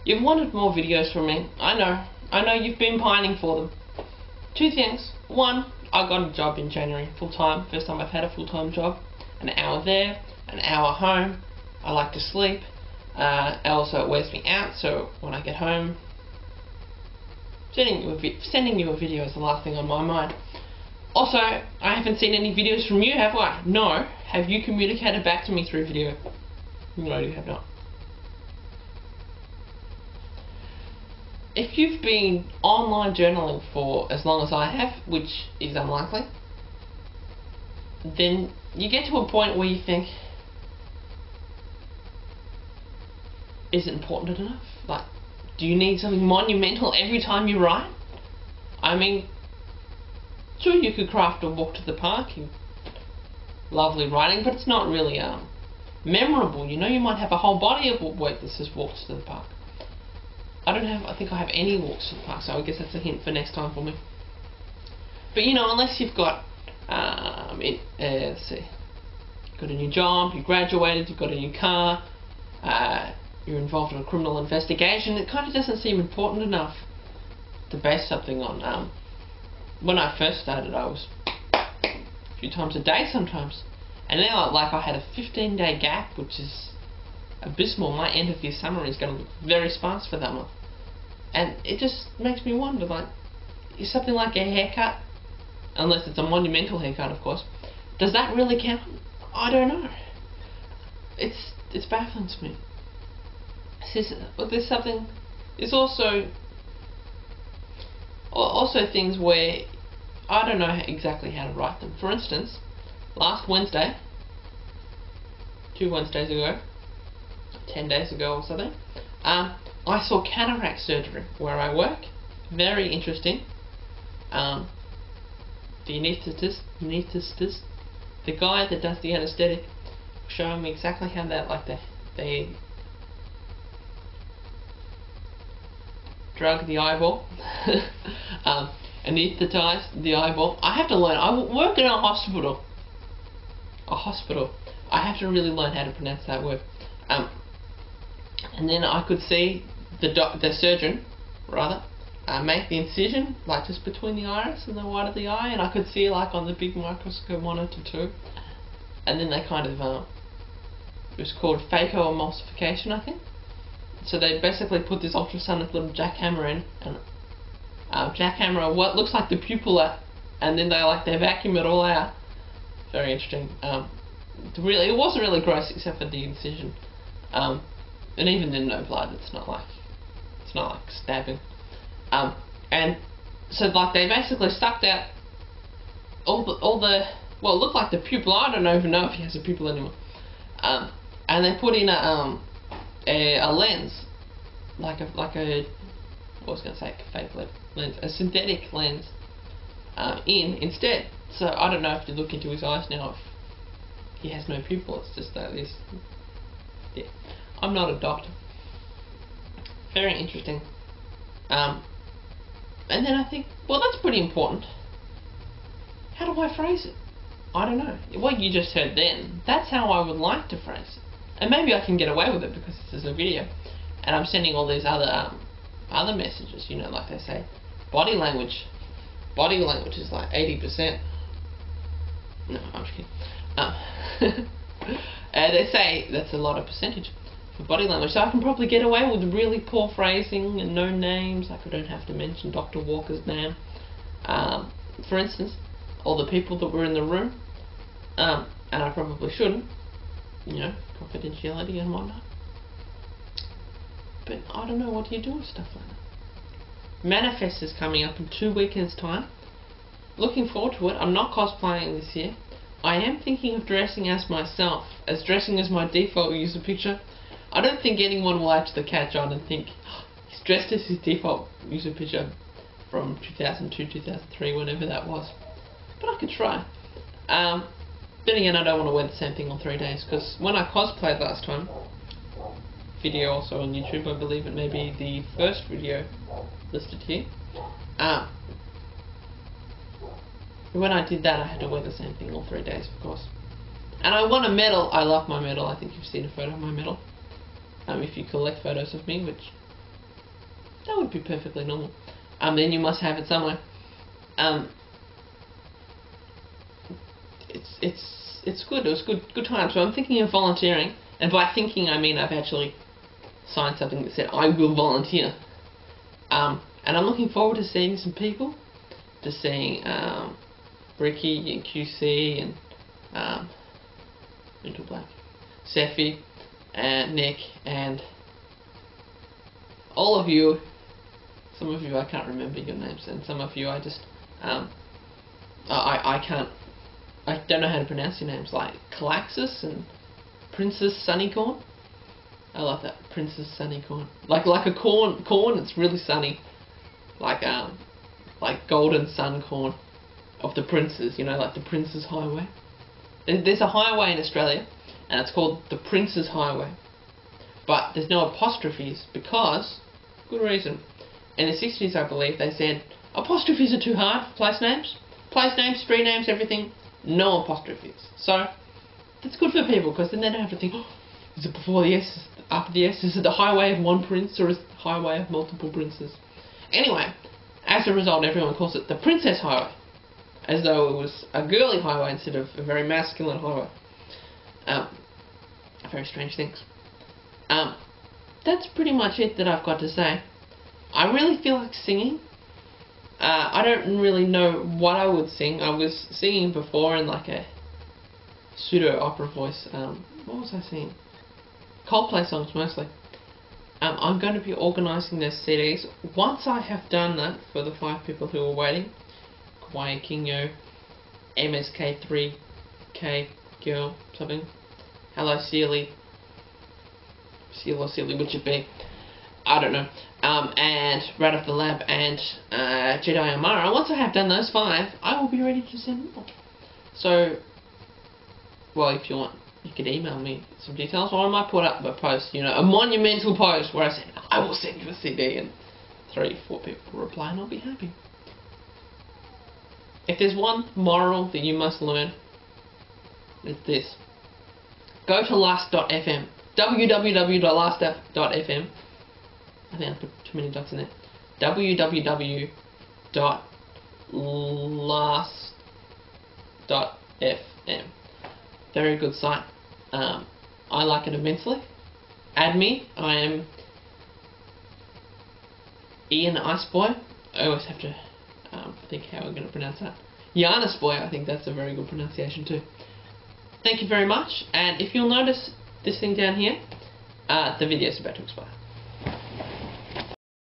You've wanted more videos from me. I know you've been pining for them. Two things. One, I got a job in January, full-time. First time I've had a full-time job. An hour there, an hour home. I like to sleep. Also, it wears me out, so when I get home, sending you a video is the last thing on my mind. Also, I haven't seen any videos from you, have I? No. Have you communicated back to me through video? No, you have not. If you've been online journaling for as long as I have, which is unlikely, then you get to a point where you think, is it important enough? Like, do you need something monumental every time you write? I mean, sure, you could craft a walk to the park, lovely writing, but it's not really memorable. You know, you might have a whole body of work that says walks to the park. I think I have any walks to the park, so I guess that's a hint for next time for me. But you know, unless you've got, let's see, got a new job, you graduated, you've got a new car, you're involved in a criminal investigation, it kind of doesn't seem important enough to base something on. When I first started, I was a few times a day sometimes, and now like I had a 15-day gap, which is abysmal. My end of year summary is going to look very sparse for that month, and it just makes me wonder, like, is something like a haircut, unless it's a monumental haircut, of course, does that really count? I don't know. It's baffling to me. But there's something. There's also things where I don't know exactly how to write them. For instance, last Wednesday, 2 Wednesdays ago, 10 days ago or something, I saw cataract surgery where I work. Very interesting. The anaesthetist, the guy that does the anaesthetic, showing me exactly how they drug the eyeball, anaesthetize the eyeball. I have to learn. I work in a hospital. I have to really learn how to pronounce that word. And then I could see the surgeon, rather, make the incision, like just between the iris and the white of the eye, and I could see like on the big microscope monitor too. And then they kind of, it was called phacoemulsification, I think. So they basically put this ultrasonic little jackhammer in, and jackhammer what looks like the pupilla, and then they vacuum it all out. Very interesting. It wasn't really gross except for the incision, and even then no blood. It's not like stabbing. And so like they basically sucked out all the well, it looked like the pupil. I don't even know if he has a pupil anymore. And they put in a lens, like a what was I going to say, fake lens, a synthetic lens, instead. So I don't know if you look into his eyes now if he has no pupil. It's just that this. Yeah, I'm not a doctor. Very interesting. And then I think, well, that's pretty important. How do I phrase it? I don't know. What you just heard then, that's how I would like to phrase it. And maybe I can get away with it because this is a video, and I'm sending all these other messages. You know, like they say, body language. Body language is like 80%. No, I'm just kidding. They say that's a lot of percentage for body language, so I can probably get away with really poor phrasing and no names. Like I don't have to mention Dr. Walker's name. For instance, all the people that were in the room, and I probably shouldn't, you know, confidentiality and whatnot. But I don't know, what do you do with stuff like that? Manifest is coming up in 2 weekends' time. Looking forward to it. I'm not cosplaying this year. I am thinking of dressing as myself, as dressing as my default user picture. I don't think anyone will actually catch on and think, oh, he's dressed as his default user picture from 2002, 2003, whenever that was. But I could try. Then again, I don't want to wear the same thing on 3 days, because when I cosplayed last time, video also on YouTube, I believe it may be the first video listed here. When I did that, I had to wear the same thing all 3 days, of course. And I won a medal. I love my medal. I think you've seen a photo of my medal. If you collect photos of me, which that would be perfectly normal. Then you must have it somewhere. It's good. It was good time. So I'm thinking of volunteering, and by thinking I mean I've actually signed something that said I will volunteer. And I'm looking forward to seeing some people, to seeing Ricky and QC and Mental Black, Seffi and Nick and all of you. Some of you I can't remember your names, and some of you I just I don't know how to pronounce your names, like Calaxis and Princess Sunnycorn. I love that, Princess Sunnycorn. Like a corn. It's really sunny, like golden sun corn of the princes. You know, like the Prince's Highway. There's a highway in Australia, and it's called the Prince's Highway. But there's no apostrophes because, good reason. In the 60s, I believe, they said apostrophes are too hard for place names. Place names, street names, everything, no apostrophes. So, that's good for people, because then they don't have to think, oh, is it before the S, after the S? Is it the highway of one prince, or is it the highway of multiple princes? Anyway, as a result, everyone calls it the Princess Highway, as though it was a girly highway instead of a very masculine highway. Very strange things. That's pretty much it that I've got to say. I really feel like singing. I don't really know what I would sing. I was singing before in like a pseudo-opera voice. What was I singing? Coldplay songs mostly. I'm going to be organising those CDs. Once I have done that for the 5 people who are waiting, Kawaii Kingo, MSK3K Girl, something, Hello Sealy, Seal or Sealy, which it be? I don't know. And Rat of the Lab and Jedi Amara. Once I have done those 5, I will be ready to send more. So, well, if you want, you could email me some details, or I might put up a post, you know, a monumental post where I say, I will send you a CD, and 3-4 people reply, and I'll be happy. If there's one moral that you must learn, it's this. Go to last.fm. www.last.fm. I think I put too many dots in there. www.last.fm. Very good site. I like it immensely. Add me. I am Ian Iceboy. I always have to think how I'm going to pronounce that. Giannis Boy, I think that's a very good pronunciation too. Thank you very much, and if you'll notice this thing down here, the video is about to expire.